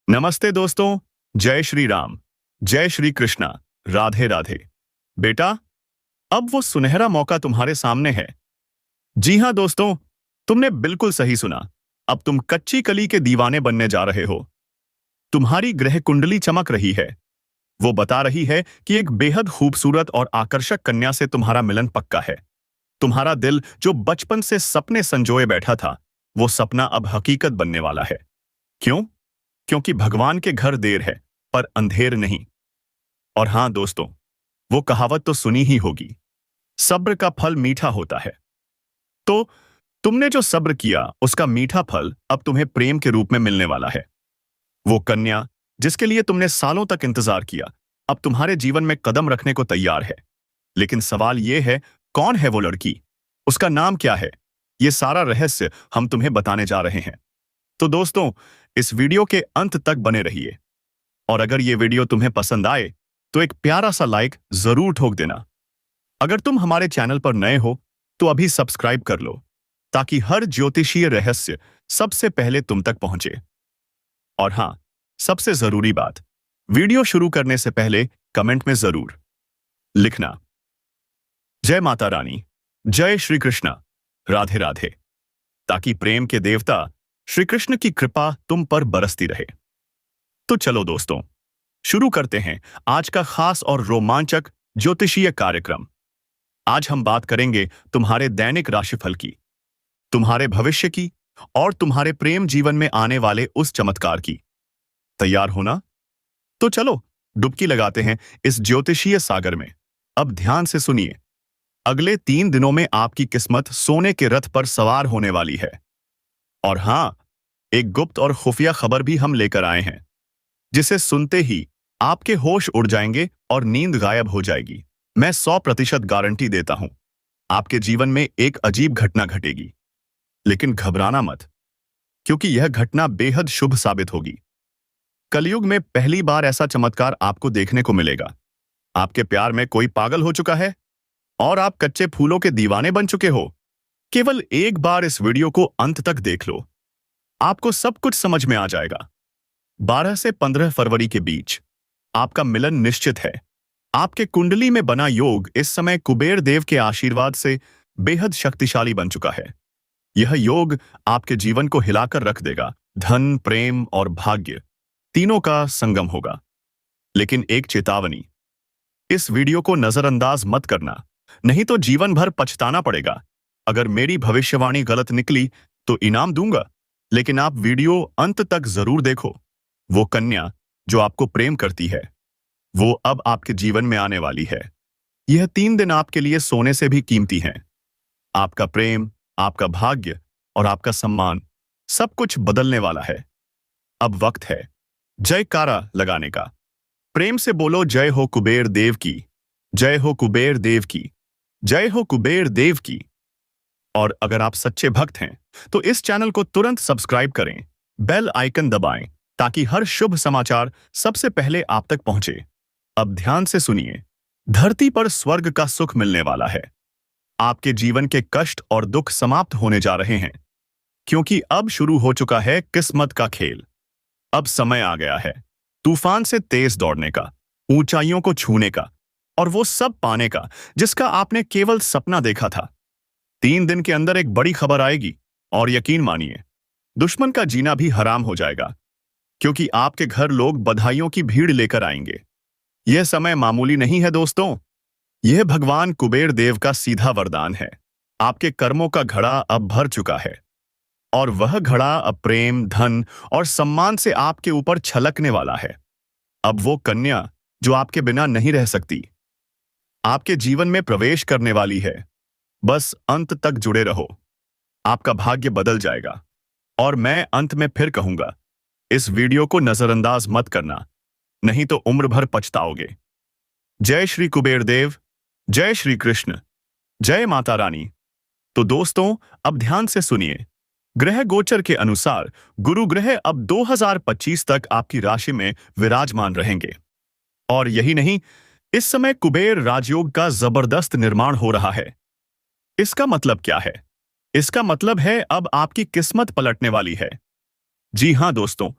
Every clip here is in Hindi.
नमस्ते दोस्तों। जय श्री राम, जय श्री कृष्णा, राधे राधे। बेटा, अब वो सुनहरा मौका तुम्हारे सामने है। जी हाँ दोस्तों, तुमने बिल्कुल सही सुना। अब तुम कच्ची कली के दीवाने बनने जा रहे हो। तुम्हारी ग्रह कुंडली चमक रही है। वो बता रही है कि एक बेहद खूबसूरत और आकर्षक कन्या से तुम्हारा मिलन पक्का है। तुम्हारा दिल जो बचपन से सपने संजोए बैठा था, वो सपना अब हकीकत बनने वाला है। क्यों? क्योंकि भगवान के घर देर है पर अंधेर नहीं। और हां दोस्तों, वो कहावत तो सुनी ही होगी, सब्र का फल मीठा होता है। तो तुमने जो सब्र किया उसका मीठा फल अब तुम्हें प्रेम के रूप में मिलने वाला है। वो कन्या जिसके लिए तुमने सालों तक इंतजार किया, अब तुम्हारे जीवन में कदम रखने को तैयार है। लेकिन सवाल यह है, कौन है वो लड़की? उसका नाम क्या है? ये सारा रहस्य हम तुम्हें बताने जा रहे हैं। तो दोस्तों, इस वीडियो के अंत तक बने रहिए। और अगर ये वीडियो तुम्हें पसंद आए तो एक प्यारा सा लाइक जरूर ठोक देना। अगर तुम हमारे चैनल पर नए हो तो अभी सब्सक्राइब कर लो, ताकि हर ज्योतिषीय रहस्य सबसे पहले तुम तक पहुंचे। और हां, सबसे जरूरी बात, वीडियो शुरू करने से पहले कमेंट में जरूर लिखना, जय माता रानी, जय श्री कृष्णा, राधे राधे, ताकि प्रेम के देवता श्री कृष्ण की कृपा तुम पर बरसती रहे। तो चलो दोस्तों, शुरू करते हैं आज का खास और रोमांचक ज्योतिषीय कार्यक्रम। आज हम बात करेंगे तुम्हारे दैनिक राशिफल की, तुम्हारे भविष्य की और तुम्हारे प्रेम जीवन में आने वाले उस चमत्कार की। तैयार हो ना? तो चलो डुबकी लगाते हैं इस ज्योतिषीय सागर में। अब ध्यान से सुनिए। अगले 3 दिनों में आपकी किस्मत सोने के रथ पर सवार होने वाली है। और हां, एक गुप्त और खुफिया खबर भी हम लेकर आए हैं, जिसे सुनते ही आपके होश उड़ जाएंगे और नींद गायब हो जाएगी। मैं 100% गारंटी देता हूं, आपके जीवन में एक अजीब घटना घटेगी। लेकिन घबराना मत, क्योंकि यह घटना बेहद शुभ साबित होगी। कलयुग में पहली बार ऐसा चमत्कार आपको देखने को मिलेगा। आपके प्यार में कोई पागल हो चुका है और आप कच्चे फूलों के दीवाने बन चुके हो। केवल एक बार इस वीडियो को अंत तक देख लो, आपको सब कुछ समझ में आ जाएगा। 12 से 15 फरवरी के बीच आपका मिलन निश्चित है। आपके कुंडली में बना योग इस समय कुबेर देव के आशीर्वाद से बेहद शक्तिशाली बन चुका है। यह योग आपके जीवन को हिलाकर रख देगा। धन, प्रेम और भाग्य तीनों का संगम होगा। लेकिन एक चेतावनी, इस वीडियो को नजरअंदाज मत करना, नहीं तो जीवन भर पछताना पड़ेगा। अगर मेरी भविष्यवाणी गलत निकली तो इनाम दूंगा, लेकिन आप वीडियो अंत तक जरूर देखो। वो कन्या जो आपको प्रेम करती है, वो अब आपके जीवन में आने वाली है। यह 3 दिन आपके लिए सोने से भी कीमती हैं। आपका प्रेम, आपका भाग्य और आपका सम्मान, सब कुछ बदलने वाला है। अब वक्त है जयकारा लगाने का। प्रेम से बोलो, जय हो कुबेर देव की, जय हो कुबेर देव की, जय हो कुबेर देव की। और अगर आप सच्चे भक्त हैं तो इस चैनल को तुरंत सब्सक्राइब करें, बेल आइकन दबाएं, ताकि हर शुभ समाचार सबसे पहले आप तक पहुंचे। अब ध्यान से सुनिए। धरती पर स्वर्ग का सुख मिलने वाला है। आपके जीवन के कष्ट और दुख समाप्त होने जा रहे हैं, क्योंकि अब शुरू हो चुका है किस्मत का खेल। अब समय आ गया है तूफान से तेज दौड़ने का, ऊंचाइयों को छूने का और वो सब पाने का जिसका आपने केवल सपना देखा था। 3 दिन के अंदर एक बड़ी खबर आएगी और यकीन मानिए, दुश्मन का जीना भी हराम हो जाएगा, क्योंकि आपके घर लोग बधाइयों की भीड़ लेकर आएंगे। यह समय मामूली नहीं है दोस्तों, यह भगवान कुबेर देव का सीधा वरदान है। आपके कर्मों का घड़ा अब भर चुका है और वह घड़ा अब प्रेम, धन और सम्मान से आपके ऊपर छलकने वाला है। अब वो कन्या जो आपके बिना नहीं रह सकती, आपके जीवन में प्रवेश करने वाली है। बस अंत तक जुड़े रहो, आपका भाग्य बदल जाएगा। और मैं अंत में फिर कहूंगा, इस वीडियो को नजरअंदाज मत करना, नहीं तो उम्र भर पछताओगे। जय श्री कुबेर देव, जय श्री कृष्ण, जय माता रानी। तो दोस्तों, अब ध्यान से सुनिए। ग्रह गोचर के अनुसार गुरु ग्रह अब 2025 तक आपकी राशि में विराजमान रहेंगे। और यही नहीं, इस समय कुबेर राजयोग का जबरदस्त निर्माण हो रहा है। इसका मतलब क्या है? इसका मतलब है अब आपकी किस्मत पलटने वाली है। जी हां दोस्तों,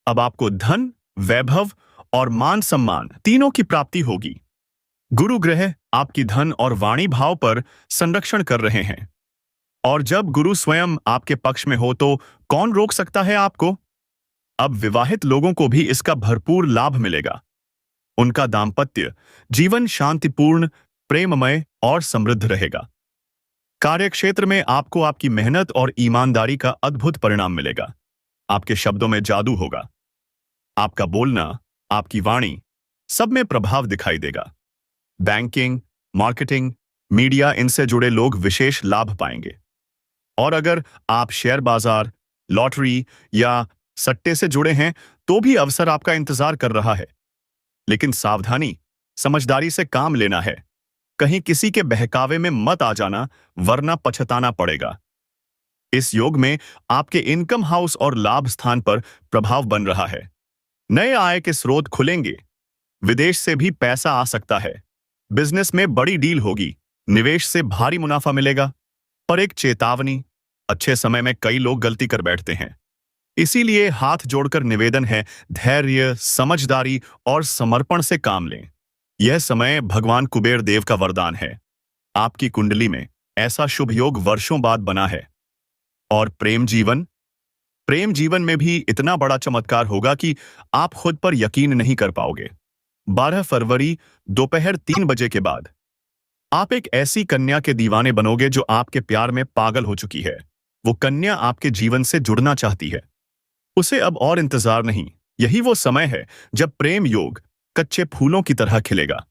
अब आपको धन, वैभव और मान सम्मान तीनों की प्राप्ति होगी। गुरु ग्रह आपकी धन और वाणी भाव पर संरक्षण कर रहे हैं। और जब गुरु स्वयं आपके पक्ष में हो तो कौन रोक सकता है आपको? अब विवाहित लोगों को भी इसका भरपूर लाभ मिलेगा। उनका दाम्पत्य जीवन शांतिपूर्ण, प्रेममय और समृद्ध रहेगा। कार्यक्षेत्र में आपको आपकी मेहनत और ईमानदारी का अद्भुत परिणाम मिलेगा। आपके शब्दों में जादू होगा। आपका बोलना, आपकी वाणी, सब में प्रभाव दिखाई देगा। बैंकिंग, मार्केटिंग, मीडिया, इनसे जुड़े लोग विशेष लाभ पाएंगे। और अगर आप शेयर बाजार, लॉटरी या सट्टे से जुड़े हैं तो भी अवसर आपका इंतजार कर रहा है। लेकिन सावधानी, समझदारी से काम लेना है। कहीं किसी के बहकावे में मत आ जाना, वरना पछताना पड़ेगा। इस योग में आपके इनकम हाउस और लाभ स्थान पर प्रभाव बन रहा है। नए आय के स्रोत खुलेंगे। विदेश से भी पैसा आ सकता है। बिजनेस में बड़ी डील होगी। निवेश से भारी मुनाफा मिलेगा। पर एक चेतावनी, अच्छे समय में कई लोग गलती कर बैठते हैं। इसीलिए हाथ जोड़कर निवेदन है, धैर्य, समझदारी और समर्पण से काम लें। यह समय भगवान कुबेर देव का वरदान है। आपकी कुंडली में ऐसा शुभ योग वर्षों बाद बना है। और प्रेम जीवन में भी इतना बड़ा चमत्कार होगा कि आप खुद पर यकीन नहीं कर पाओगे। 12 फरवरी दोपहर 3 बजे के बाद आप एक ऐसी कन्या के दीवाने बनोगे जो आपके प्यार में पागल हो चुकी है। वो कन्या आपके जीवन से जुड़ना चाहती है। उसे अब और इंतजार नहीं। यही वो समय है जब प्रेम योग कच्चे फूलों की तरह खिलेगा।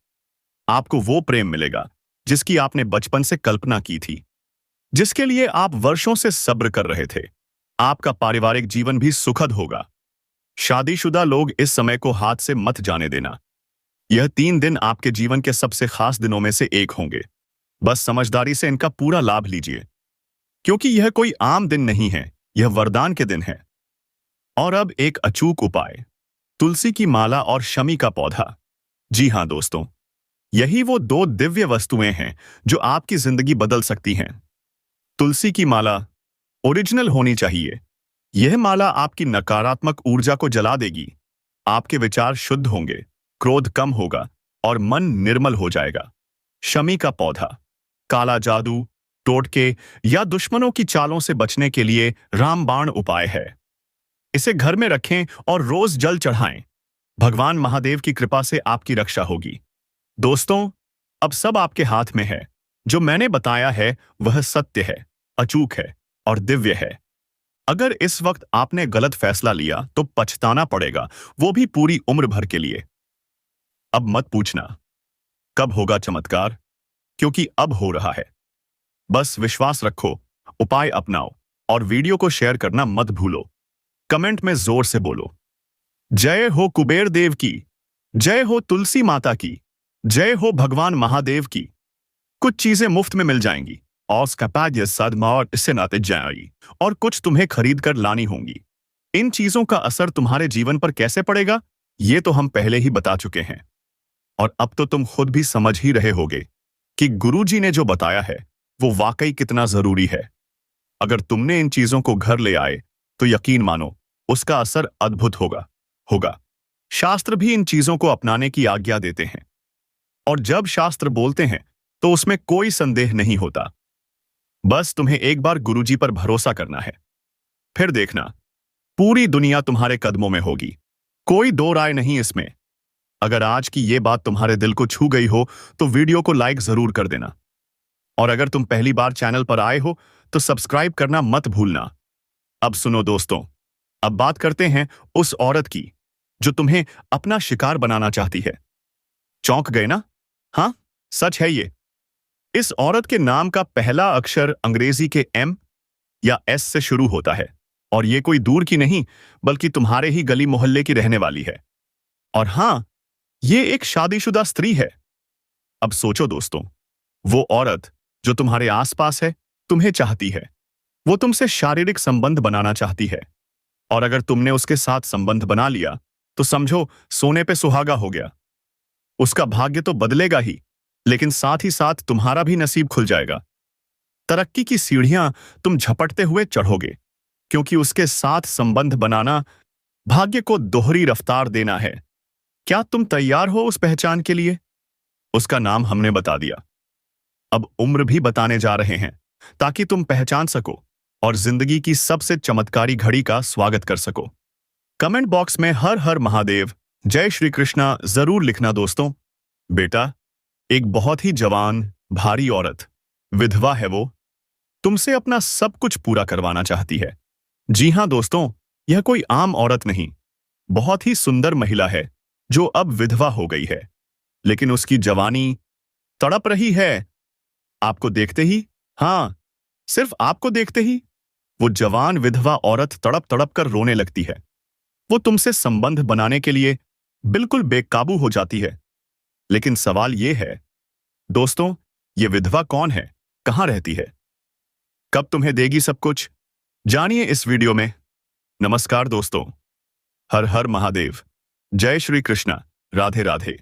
आपको वो प्रेम मिलेगा जिसकी आपने बचपन से कल्पना की थी, जिसके लिए आप वर्षों से सब्र कर रहे थे। आपका पारिवारिक जीवन भी सुखद होगा। शादीशुदा लोग इस समय को हाथ से मत जाने देना। यह 3 दिन आपके जीवन के सबसे खास दिनों में से एक होंगे। बस समझदारी से इनका पूरा लाभ लीजिए, क्योंकि यह कोई आम दिन नहीं है, यह वरदान के दिन है। और अब एक अचूक उपाय, तुलसी की माला और शमी का पौधा। जी हां दोस्तों, यही वो 2 दिव्य वस्तुएं हैं जो आपकी जिंदगी बदल सकती हैं। तुलसी की माला ओरिजिनल होनी चाहिए। यह माला आपकी नकारात्मक ऊर्जा को जला देगी। आपके विचार शुद्ध होंगे, क्रोध कम होगा और मन निर्मल हो जाएगा। शमी का पौधा काला जादू, टोटके या दुश्मनों की चालों से बचने के लिए रामबाण उपाय है। इसे घर में रखें और रोज जल चढ़ाएं। भगवान महादेव की कृपा से आपकी रक्षा होगी। दोस्तों, अब सब आपके हाथ में है। जो मैंने बताया है वह सत्य है, अचूक है और दिव्य है। अगर इस वक्त आपने गलत फैसला लिया तो पछताना पड़ेगा, वो भी पूरी उम्र भर के लिए। अब मत पूछना कब होगा चमत्कार, क्योंकि अब हो रहा है। बस विश्वास रखो, उपाय अपनाओ और वीडियो को शेयर करना मत भूलो। कमेंट में जोर से बोलो, जय हो कुबेर देव की, जय हो तुलसी माता की, जय हो भगवान महादेव की। कुछ चीजें मुफ्त में मिल जाएंगी और इससे नाते जाएगी, और कुछ तुम्हें खरीद कर लानी होंगी। इन चीजों का असर तुम्हारे जीवन पर कैसे पड़ेगा, ये तो हम पहले ही बता चुके हैं। और अब तो तुम खुद भी समझ ही रहे होगे कि गुरुजी ने जो बताया है वो वाकई कितना जरूरी है। अगर तुमने इन चीजों को घर ले आए तो यकीन मानो उसका असर अद्भुत होगा। शास्त्र भी इन चीजों को अपनाने की आज्ञा देते हैं, और जब शास्त्र बोलते हैं तो उसमें कोई संदेह नहीं होता। बस तुम्हें एक बार गुरुजी पर भरोसा करना है, फिर देखना पूरी दुनिया तुम्हारे कदमों में होगी। कोई दो राय नहीं इसमें। अगर आज की ये बात तुम्हारे दिल को छू गई हो तो वीडियो को लाइक जरूर कर देना, और अगर तुम पहली बार चैनल पर आए हो तो सब्सक्राइब करना मत भूलना। अब सुनो दोस्तों, अब बात करते हैं उस औरत की जो तुम्हें अपना शिकार बनाना चाहती है। चौंक गए ना? हाँ, सच है ये। इस औरत के नाम का पहला अक्षर अंग्रेजी के M या S से शुरू होता है, और ये कोई दूर की नहीं बल्कि तुम्हारे ही गली मोहल्ले की रहने वाली है। और हाँ, ये एक शादीशुदा स्त्री है। अब सोचो दोस्तों, वो औरत जो तुम्हारे आसपास है, तुम्हें चाहती है। वो तुमसे शारीरिक संबंध बनाना चाहती है, और अगर तुमने उसके साथ संबंध बना लिया तो समझो सोने पे सुहागा हो गया। उसका भाग्य तो बदलेगा ही, लेकिन साथ ही साथ तुम्हारा भी नसीब खुल जाएगा। तरक्की की सीढ़ियां तुम झपटते हुए चढ़ोगे, क्योंकि उसके साथ संबंध बनाना भाग्य को दोहरी रफ्तार देना है। क्या तुम तैयार हो उस पहचान के लिए? उसका नाम हमने बता दिया, अब उम्र भी बताने जा रहे हैं, ताकि तुम पहचान सको और जिंदगी की सबसे चमत्कारी घड़ी का स्वागत कर सको। कमेंट बॉक्स में हर हर महादेव, जय श्री कृष्णा जरूर लिखना दोस्तों। बेटा, एक बहुत ही जवान, भारी औरत, विधवा है वो, तुमसे अपना सब कुछ पूरा करवाना चाहती है। जी हां दोस्तों, यह कोई आम औरत नहीं, बहुत ही सुंदर महिला है जो अब विधवा हो गई है, लेकिन उसकी जवानी तड़प रही है। आपको देखते ही, हाँ, सिर्फ आपको देखते ही वो जवान विधवा औरत तड़प तड़प कर रोने लगती है। वो तुमसे संबंध बनाने के लिए बिल्कुल बेकाबू हो जाती है। लेकिन सवाल ये है दोस्तों, ये विधवा कौन है, कहां रहती है, कब तुम्हें देगी सब कुछ? जानिए इस वीडियो में। नमस्कार दोस्तों, हर हर महादेव, जय श्री कृष्णा, राधे राधे।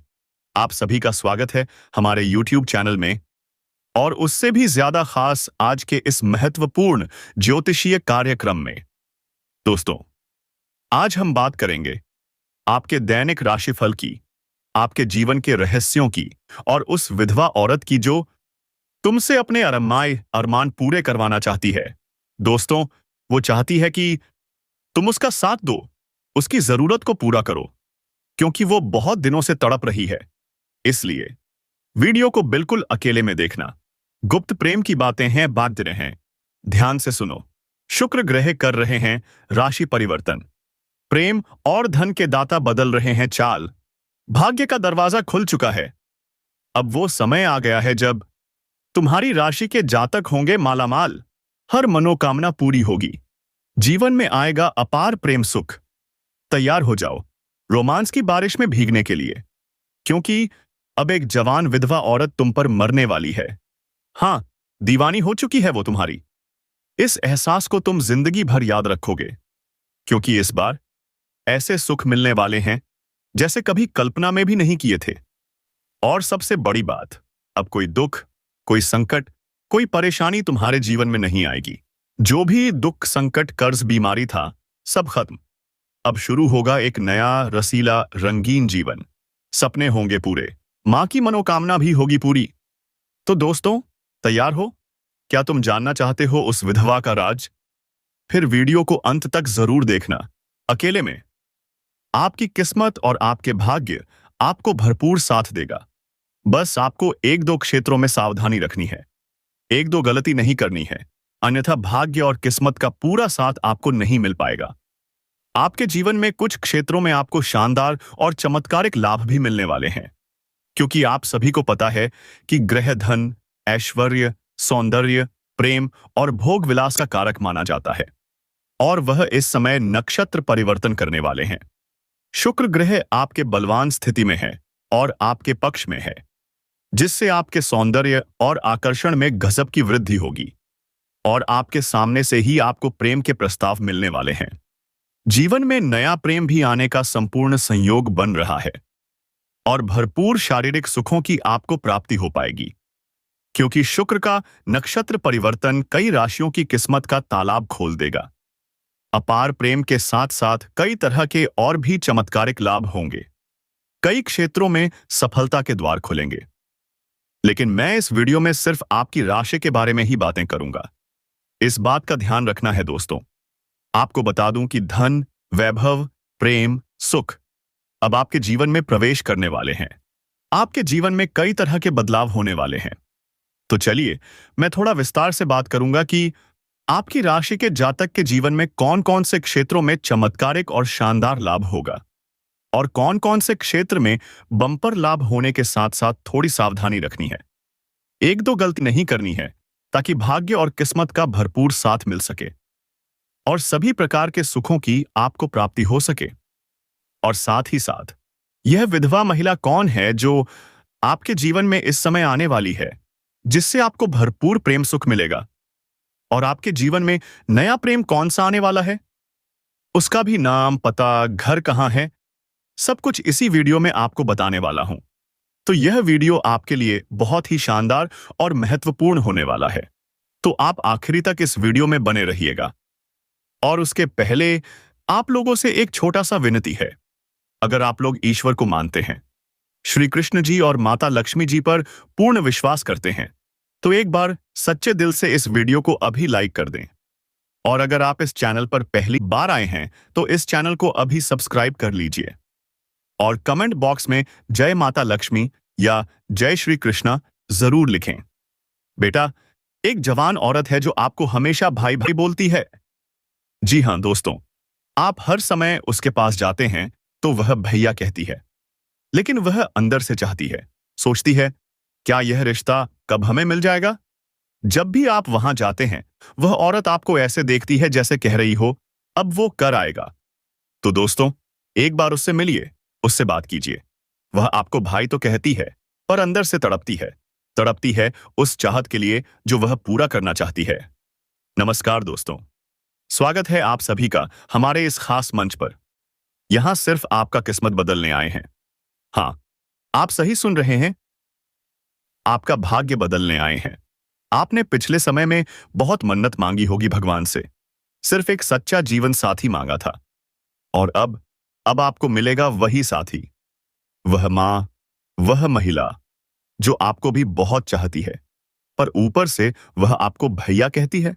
आप सभी का स्वागत है हमारे YouTube चैनल में, और उससे भी ज्यादा खास आज के इस महत्वपूर्ण ज्योतिषीय कार्यक्रम में। दोस्तों, आज हम बात करेंगे आपके दैनिक राशिफल की, आपके जीवन के रहस्यों की, और उस विधवा औरत की जो तुमसे अपने अरमान पूरे करवाना चाहती है। दोस्तों, वो चाहती है कि तुम उसका साथ दो, उसकी जरूरत को पूरा करो, क्योंकि वो बहुत दिनों से तड़प रही है। इसलिए वीडियो को बिल्कुल अकेले में देखना। गुप्त प्रेम की बातें हैं, बाध्य रहें। ध्यान से सुनो। शुक्र ग्रह कर रहे हैं राशि परिवर्तन, प्रेम और धन के दाता बदल रहे हैं चाल, भाग्य का दरवाजा खुल चुका है। अब वो समय आ गया है जब तुम्हारी राशि के जातक होंगे मालामाल, हर मनोकामना पूरी होगी, जीवन में आएगा अपार प्रेम सुख। तैयार हो जाओ रोमांस की बारिश में भीगने के लिए, क्योंकि अब एक जवान विधवा औरत तुम पर मरने वाली है। हां, दीवानी हो चुकी है वो तुम्हारी। इस एहसास को तुम जिंदगी भर याद रखोगे, क्योंकि इस बार ऐसे सुख मिलने वाले हैं जैसे कभी कल्पना में भी नहीं किए थे। और सबसे बड़ी बात, अब कोई दुख, कोई संकट, कोई परेशानी तुम्हारे जीवन में नहीं आएगी। जो भी दुख, संकट, कर्ज, बीमारी था, सब खत्म। अब शुरू होगा एक नया रसीला रंगीन जीवन। सपने होंगे पूरे, मां की मनोकामना भी होगी पूरी। तो दोस्तों, तैयार हो? क्या तुम जानना चाहते हो उस विधवा का राज? फिर वीडियो को अंत तक जरूर देखना, अकेले में। आपकी किस्मत और आपके भाग्य आपको भरपूर साथ देगा। बस आपको एक दो क्षेत्रों में सावधानी रखनी है, एक दो गलती नहीं करनी है, अन्यथा भाग्य और किस्मत का पूरा साथ आपको नहीं मिल पाएगा। आपके जीवन में कुछ क्षेत्रों में आपको शानदार और चमत्कारिक लाभ भी मिलने वाले हैं, क्योंकि आप सभी को पता है कि ग्रह धन, ऐश्वर्य, सौंदर्य, प्रेम और भोग विलास का कारक माना जाता है, और वह इस समय नक्षत्र परिवर्तन करने वाले हैं। शुक्र ग्रह आपके बलवान स्थिति में है और आपके पक्ष में है, जिससे आपके सौंदर्य और आकर्षण में गजब की वृद्धि होगी, और आपके सामने से ही आपको प्रेम के प्रस्ताव मिलने वाले हैं। जीवन में नया प्रेम भी आने का संपूर्ण संयोग बन रहा है, और भरपूर शारीरिक सुखों की आपको प्राप्ति हो पाएगी, क्योंकि शुक्र का नक्षत्र परिवर्तन कई राशियों की किस्मत का तालाब खोल देगा। अपार प्रेम के साथ साथ कई तरह के और भी चमत्कारिक लाभ होंगे। कई क्षेत्रों में सफलता के द्वार खुलेंगे। लेकिन मैं इस वीडियो में सिर्फ आपकी राशि के बारे में ही बातें करूंगा। इस बात का ध्यान रखना है दोस्तों, आपको बता दूं कि धन, वैभव, प्रेम, सुख अब आपके जीवन में प्रवेश करने वाले हैं। आपके जीवन में कई तरह के बदलाव होने वाले हैं। तो चलिए, मैं थोड़ा विस्तार से बात करूंगा कि आपकी राशि के जातक के जीवन में कौन कौन से क्षेत्रों में चमत्कारिक और शानदार लाभ होगा, और कौन कौन से क्षेत्र में बम्पर लाभ होने के साथ साथ थोड़ी सावधानी रखनी है, एक दो गलती नहीं करनी है, ताकि भाग्य और किस्मत का भरपूर साथ मिल सके और सभी प्रकार के सुखों की आपको प्राप्ति हो सके। और साथ ही साथ यह विधवा महिला कौन है जो आपके जीवन में इस समय आने वाली है, जिससे आपको भरपूर प्रेम सुख मिलेगा, और आपके जीवन में नया प्रेम कौन सा आने वाला है, उसका भी नाम, पता, घर कहां है, सब कुछ इसी वीडियो में आपको बताने वाला हूं। तो यह वीडियो आपके लिए बहुत ही शानदार और महत्वपूर्ण होने वाला है, तो आप आखिरी तक इस वीडियो में बने रहिएगा। और उसके पहले आप लोगों से एक छोटा सा विनती है। अगर आप लोग ईश्वर को मानते हैं, श्री कृष्ण जी और माता लक्ष्मी जी पर पूर्ण विश्वास करते हैं, तो एक बार सच्चे दिल से इस वीडियो को अभी लाइक कर दें। और अगर आप इस चैनल पर पहली बार आए हैं तो इस चैनल को अभी सब्सक्राइब कर लीजिए और कमेंट बॉक्स में जय माता लक्ष्मी या जय श्री कृष्णा जरूर लिखें। बेटा, एक जवान औरत है जो आपको हमेशा भाई भाई बोलती है। जी हाँ दोस्तों, आप हर समय उसके पास जाते हैं तो वह भैया कहती है, लेकिन वह अंदर से चाहती है, सोचती है, क्या यह रिश्ता कब हमें मिल जाएगा। जब भी आप वहां जाते हैं, वह औरत आपको ऐसे देखती है जैसे कह रही हो, अब वो कर आएगा। तो दोस्तों, एक बार उससे मिलिए, उससे बात कीजिए। वह आपको भाई तो कहती है, पर अंदर से तड़पती है उस चाहत के लिए जो वह पूरा करना चाहती है। नमस्कार दोस्तों, स्वागत है आप सभी का हमारे इस खास मंच पर। यहां सिर्फ आपका किस्मत बदलने आए हैं। हाँ, आप सही सुन रहे हैं, आपका भाग्य बदलने आए हैं। आपने पिछले समय में बहुत मन्नत मांगी होगी भगवान से, सिर्फ एक सच्चा जीवन साथी मांगा था, और अब आपको मिलेगा वही साथी, वह मां, वह महिला जो आपको भी बहुत चाहती है, पर ऊपर से वह आपको भैया कहती है।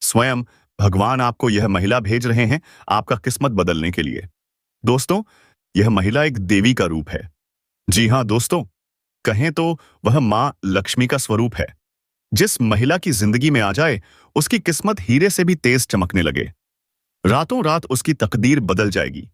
स्वयं भगवान आपको यह महिला भेज रहे हैं आपका किस्मत बदलने के लिए। दोस्तों, यह महिला एक देवी का रूप है। जी हां दोस्तों, कहें तो वह मां लक्ष्मी का स्वरूप है। जिस महिला की जिंदगी में आ जाए, उसकी किस्मत हीरे से भी तेज चमकने लगे। रातों रात उसकी तकदीर बदल जाएगी।